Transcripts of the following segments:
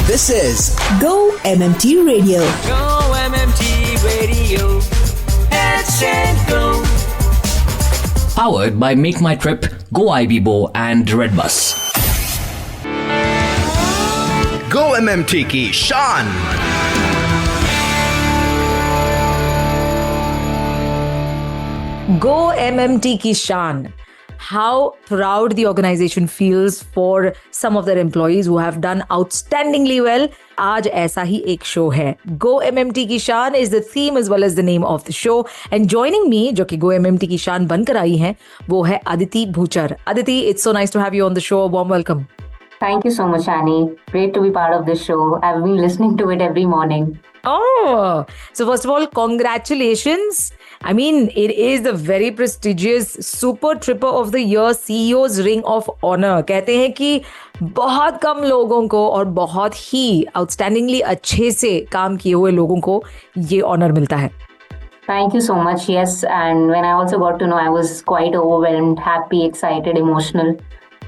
This is Go MMT Radio. Go MMT Radio. Let's go. Powered by Make My Trip, Go IBBO and Redbus. Go MMT की शान। Go MMT की शान. How proud the organization feels for some of their employees who have done outstandingly well. आज ऐसा ही एक show है. Go MMT की शान is the theme as well as the name of the show. And joining me, जो कि Go MMT की शान बनकर आई हैं, वो है Aditi भूचर. Aditi, it's so nice to have you on the show. A warm welcome. Thank you so much, Annie. Great to be part of this show. I've been listening to it every morning. Oh, so first of all, congratulations. I mean, it is the very prestigious Super Tripper of the Year CEO's Ring of Honor. कहते हैं कि बहुत कम लोगों को और बहुत ही outstandingly अच्छे से काम किए हुए लोगों को ये ऑनर मिलता है. Thank you so much. Yes, and when I also got to know, I was quite overwhelmed, happy, excited, emotional.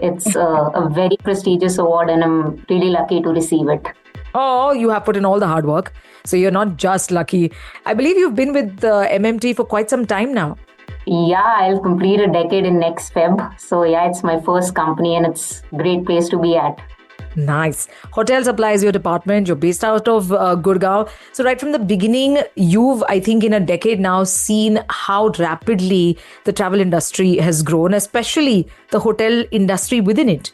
It's a very prestigious award and I'm really lucky to receive it. Oh, you have put in all the hard work. So you're not just lucky. I believe you've been with MMT for quite some time now. Yeah, I'll complete a decade in next Feb. So yeah, it's my first company and it's a great place to be at. Nice. Hotel Supply is your department. You're based out of Gurgaon. So right from the beginning, you've, I think in a decade now, seen how rapidly the travel industry has grown, especially the hotel industry within it.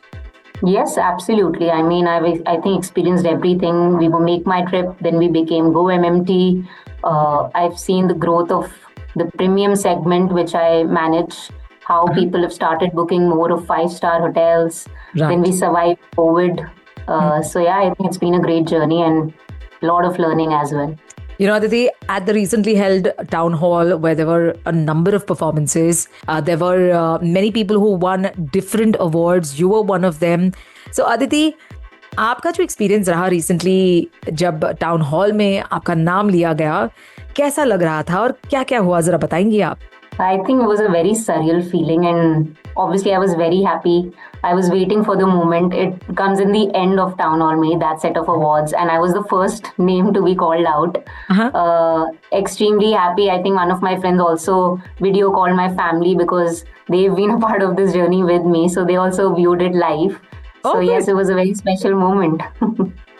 Yes, absolutely. I mean, I think experienced everything. We were Make My Trip, then we became Go MMT. I've seen the growth of the premium segment, which I manage, how people have started booking more of 5-star hotels. Right. Then we survived COVID. So yeah, I think it's been a great journey and a lot of learning as well. You know, Aditi, at the recently held town hall where there were a number of performances, there were many people who won different awards. You were one of them. So Aditi, आपका जो experience रहा recently जब town hall में आपका नाम लिया गया, कैसा लग रहा था और क्या क्या हुआ, जरा बताएंगी आप? I think it was a very surreal feeling and obviously I was very happy. I was waiting for the moment. It comes in the end of Town Hall May, that set of awards, and I was the first name to be called out. Extremely happy. I think one of my friends also video called my family because they've been a part of this journey with me. So they also viewed it live. So yes, it was a very special moment.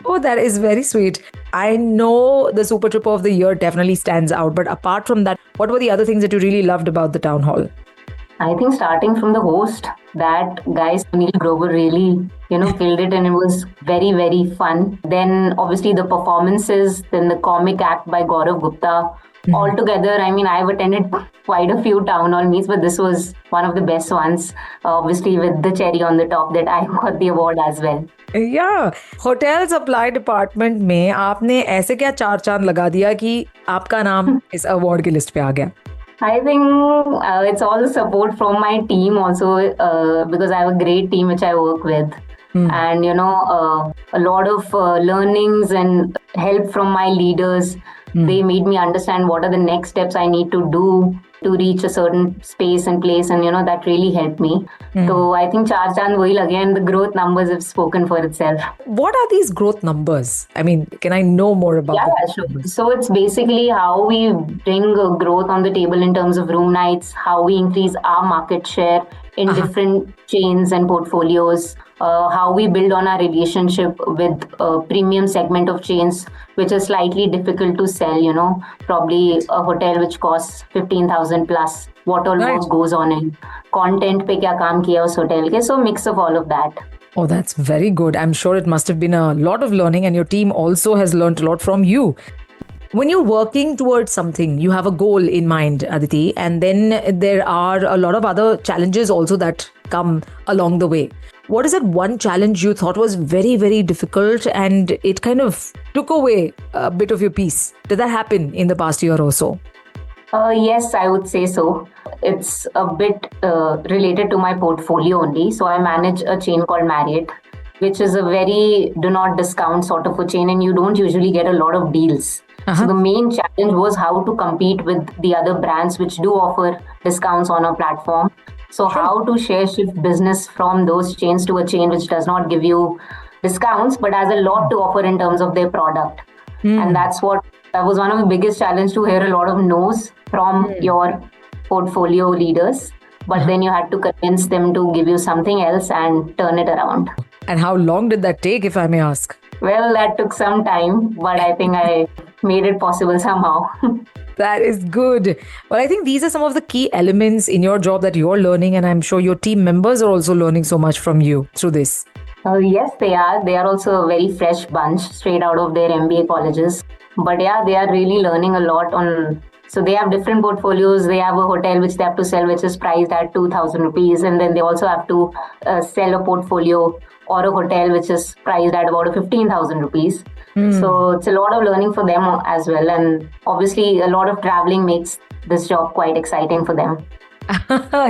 Oh, that is very sweet. I know the Super Tripper of the Year definitely stands out. But apart from that, what were the other things that you really loved about the town hall? I think starting from the host, that guy Sunil Grover really, killed it and it was very, very fun. Then obviously the performances, then the comic act by Gaurav Gupta. Altogether, I mean, I've attended quite a few town hall meets, but this was one of the best ones. Obviously with the cherry on the top that I got the award as well. Yeah, hotel supply department में आपने ऐसे क्या चार चांद लगा दिया कि आपका नाम इस अवार्ड की लिस्ट पे आ गया? I think it's all the support from my team also because I have a great team which I work with. And, a lot of learnings and help from my leaders. They made me understand what are the next steps I need to do to reach a certain space and place. And, that really helped me. So I think Char Chand wahi lage and the growth numbers have spoken for itself. What are these growth numbers? I mean, can I know more about Yeah, sure. So it's basically how we bring growth on the table in terms of room nights, how we increase our market share in different chains and portfolios, how we build on our relationship with a premium segment of chains, which is slightly difficult to sell, probably a hotel which costs 15,000 plus, what all work goes on in content pe kya kaam kiya us hotel ke, so mix of all of that. Oh, that's very good. I'm sure it must have been a lot of learning and your team also has learned a lot from you. When you're working towards something, you have a goal in mind, Aditi, and then there are a lot of other challenges also that come along the way. What is that one challenge you thought was very, very difficult and it kind of took away a bit of your peace? Did that happen in the past year or so? Yes, I would say so. It's a bit related to my portfolio only. So I manage a chain called Marriott, which is a very do not discount sort of a chain and you don't usually get a lot of deals. So the main challenge was how to compete with the other brands which do offer discounts on our platform. So how to share shift business from those chains to a chain which does not give you discounts, but has a lot to offer in terms of their product. And that was one of the biggest challenge, to hear a lot of no's from your portfolio leaders. But then you had to convince them to give you something else and turn it around. And how long did that take, if I may ask? Well, that took some time, but I think I made it possible somehow. That is good. Well, I think these are some of the key elements in your job that you're learning, and I'm sure your team members are also learning so much from you through this. Yes, they are. They are also a very fresh bunch, straight out of their MBA colleges. But yeah, they are really learning a lot on. So they have different portfolios. They have a hotel which they have to sell, which is priced at 2,000 rupees. And then they also have to sell a portfolio or a hotel which is priced at about 15,000 rupees. So it's a lot of learning for them as well. And obviously, a lot of traveling makes this job quite exciting for them.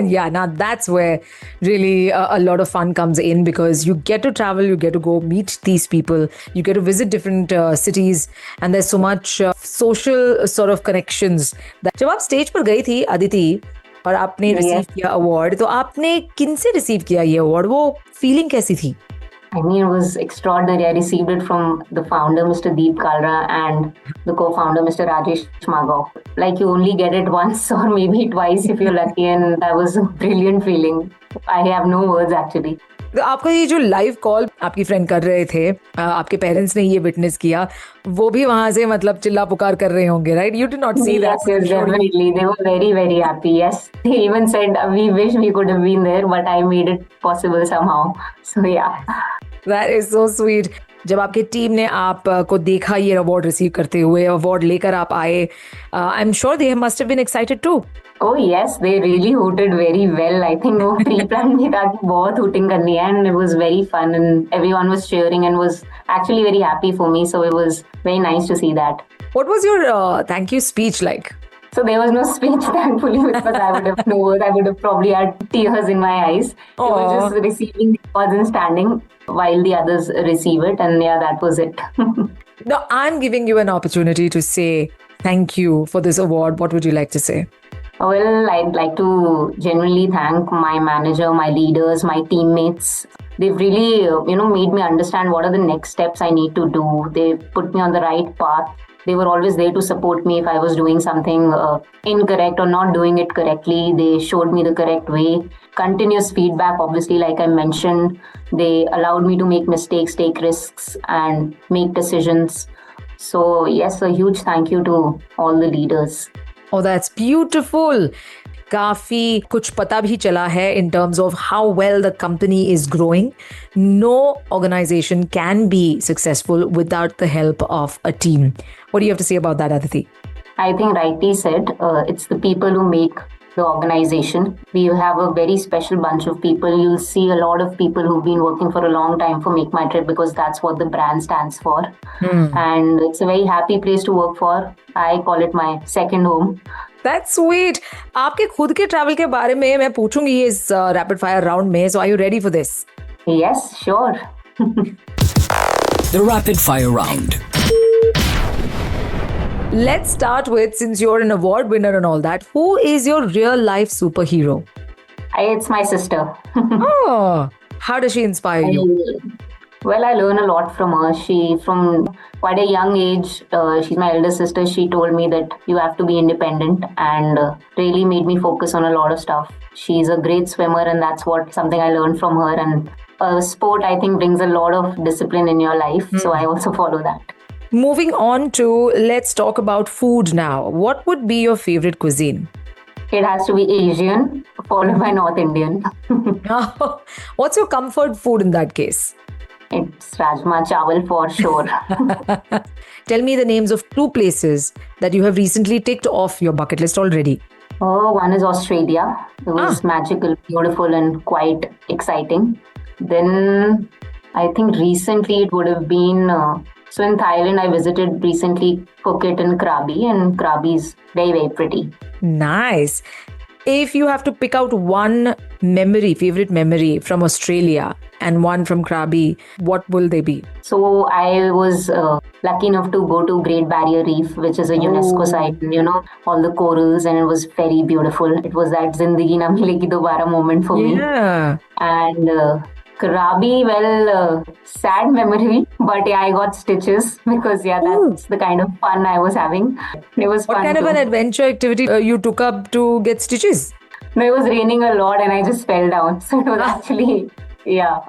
Yeah, now that's where really a lot of fun comes in, because you get to travel, you get to go meet these people, you get to visit different cities, and there's so much social sort of connections. जब आप stage पर गई थी अदिति और आपने receive किया award, तो आपने किनसे रिसीव किया ये अवार्ड? वो फीलिंग कैसी थी? I mean, it was extraordinary. I received it from the founder, Mr. Deep Kalra, and the co-founder, Mr. Rajesh Maghav. Like, you only get it once or maybe twice if you're lucky, and that was a brilliant feeling. I have no words actually. तो आपका ये जो live call आपकी friend कर रहे थे, आपके parents ने ये विटनेस किया, वो भी वहां से मतलब चिल्ला पुकार कर रहे होंगे, right? You did not see that. Yes, definitely. They were very, very happy. Yes, they even said, "We wish we could have been there, but I made it possible somehow." So yeah. That is so sweet. जब आपके team ने आपको देखा ये award receive करते हुए, award लेकर आप आए, I am sure they must have been excited too. Oh yes, they really hooted very well. I think वो pre-planned भी था कि बहुत hooting करनी है, and it was very fun and everyone was cheering and was actually very happy for me. So it was very nice to see that. What was your thank you speech like? So there was no speech, thankfully, because I would have no words. I would have probably had tears in my eyes. It was just receiving the awards and standing while the others receive it, and yeah, that was it. Now I'm giving you an opportunity to say thank you for this award. What would you like to say? Well, I'd like to genuinely thank my manager, my leaders, my teammates. They've really, made me understand what are the next steps I need to do. They put me on the right path. They were always there to support me if I was doing something incorrect or not doing it correctly. They showed me the correct way. Continuous feedback, obviously, like I mentioned. They allowed me to make mistakes, take risks, and make decisions. So, yes, a huge thank you to all the leaders. Oh, that's beautiful. काफी कुछ पता भी चला है in terms of how well the company is growing. No organization can be successful without the help of a team. What do you have to say about that, Aditi? I think rightly said. It's the people who make the organization. We have a very special bunch of people. You'll see a lot of people who've been working for a long time for Make My Trip, because that's what the brand stands for. And it's a very happy place to work for. I call it my second home. That's sweet. आपके खुद के travel के बारे में मैं पूछूंगी इस rapid fire round में. So are you ready for this? Yes, sure. The rapid fire round. Let's start with, since you're an award winner and all that, who is your real life superhero? It's my sister. Oh, how does she inspire you? Well, I learn a lot from her. From quite a young age, she's my elder sister. She told me that you have to be independent, and really made me focus on a lot of stuff. She's a great swimmer, and that's something I learned from her. And sport, I think, brings a lot of discipline in your life. So I also follow that. Moving on to, let's talk about food now. What would be your favorite cuisine? It has to be Asian, followed by North Indian. What's your comfort food in that case? It's Rajma Chawal for sure. Tell me the names of 2 places that you have recently ticked off your bucket list already. Oh, one is Australia. It was magical, beautiful, and quite exciting. Then I think recently it would have been... So in Thailand, I visited recently Phuket and Krabi, and Krabi is very, very pretty. Nice. If you have to pick out one favorite memory from Australia and one from Krabi, what will they be? So I was lucky enough to go to Great Barrier Reef, which is a UNESCO site, all the corals, and it was very beautiful. It was that Zindagi Na Milegi Dobara moment for me. Yeah. And Krabi, well, sad memory, but yeah, I got stitches because that's the kind of fun I was having. It was What fun kind of too. an adventure activity you took up to get stitches? No, it was raining a lot and I just fell down. So it was actually, yeah.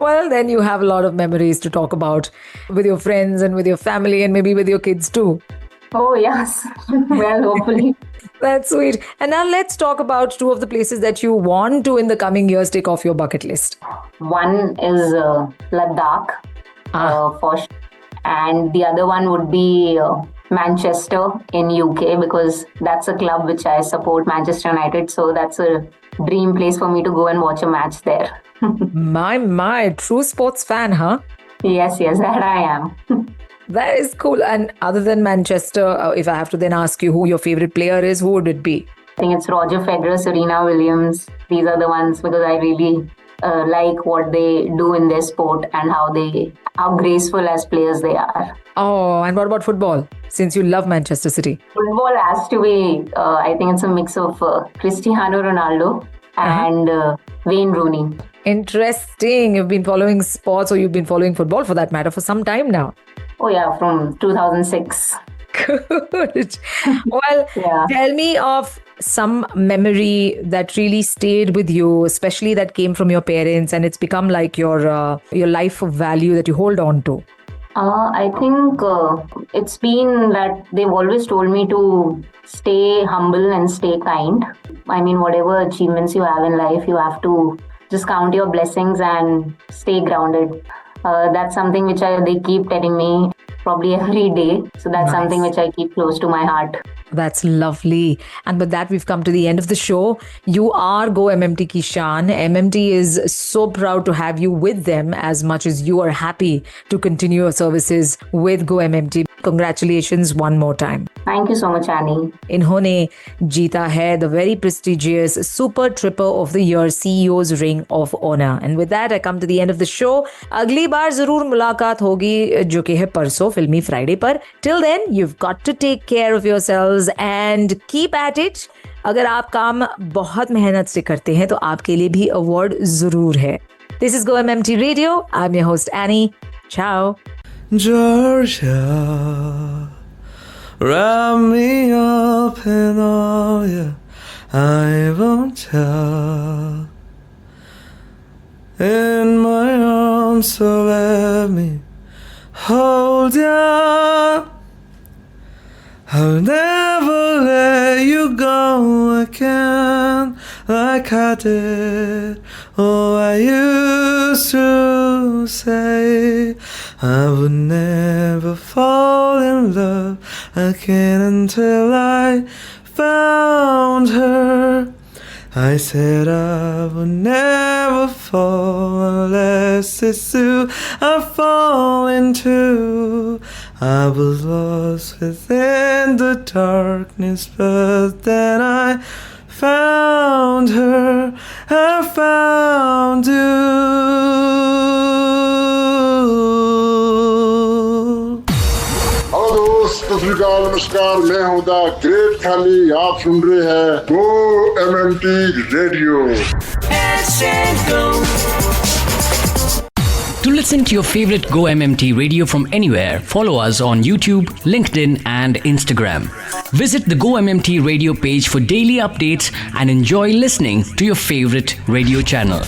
Well, then you have a lot of memories to talk about with your friends and with your family and maybe with your kids too. Oh, yes. Well, hopefully. That's sweet. And now let's talk about two of the places that you want to in the coming years take off your bucket list. One is Ladakh, for sure. And the other one would be Manchester in UK, because that's a club which I support, Manchester United. So that's a dream place for me to go and watch a match there. My, true sports fan, huh? Yes, that I am. That is cool. And other than Manchester, if I have to then ask you who your favorite player is, who would it be? I think it's Roger Federer, Serena Williams. These are the ones because I really like what they do in their sport and how graceful as players they are. Oh, and what about football? Since you love Manchester City. Football has to be, I think it's a mix of Cristiano Ronaldo and Wayne Rooney. Interesting. You've been following sports, or you've been following football for that matter, for some time now. Oh yeah, from 2006. Good. Well, tell me of some memory that really stayed with you, especially that came from your parents, and it's become like your life of value that you hold on to. I think it's been that they've always told me to stay humble and stay kind. I mean, whatever achievements you have in life, you have to just count your blessings and stay grounded. That's something which they keep telling me probably every day. So that's something which I keep close to my heart. That's lovely. And with that, we've come to the end of the show. You are Go MMT ki Shaan. MMT is so proud to have you with them as much as you are happy to continue your services with Go MMT. Congratulations one more time. Thank you so much, Annie. इन्होंने जीता है the very prestigious Super Tripper of the Year CEO's Ring of Honor. And with that, I come to the end of the show. अगली बार जरूर मुलाकात होगी जो कि है परसों फिल्मी फ्राइडे पर. Till then, you've got to take care of yourselves and keep at it. अगर आप काम बहुत मेहनत से करते हैं तो आपके लिए भी अवार्ड जरूर है. This is Go MMT Radio. I'm your host Annie. Ciao. Georgia, wrap me up in all your I won't tell. In my arms, so let me hold you. I'll never let you go again like I did. Oh, I used to say I would never fall in love again until I found her. I said I would never fall unless it's you I fall into. I was lost within the darkness, but then I found her. I found you. Hello दोस्त, सत श्री अकाल, नमस्कार, मैं हूं the great खाली. आप सुन रहे हैं go MMT radio. To listen to your favorite Go MMT radio from anywhere, follow us on YouTube, LinkedIn, and Instagram. Visit the Go MMT radio page for daily updates and enjoy listening to your favorite radio channel.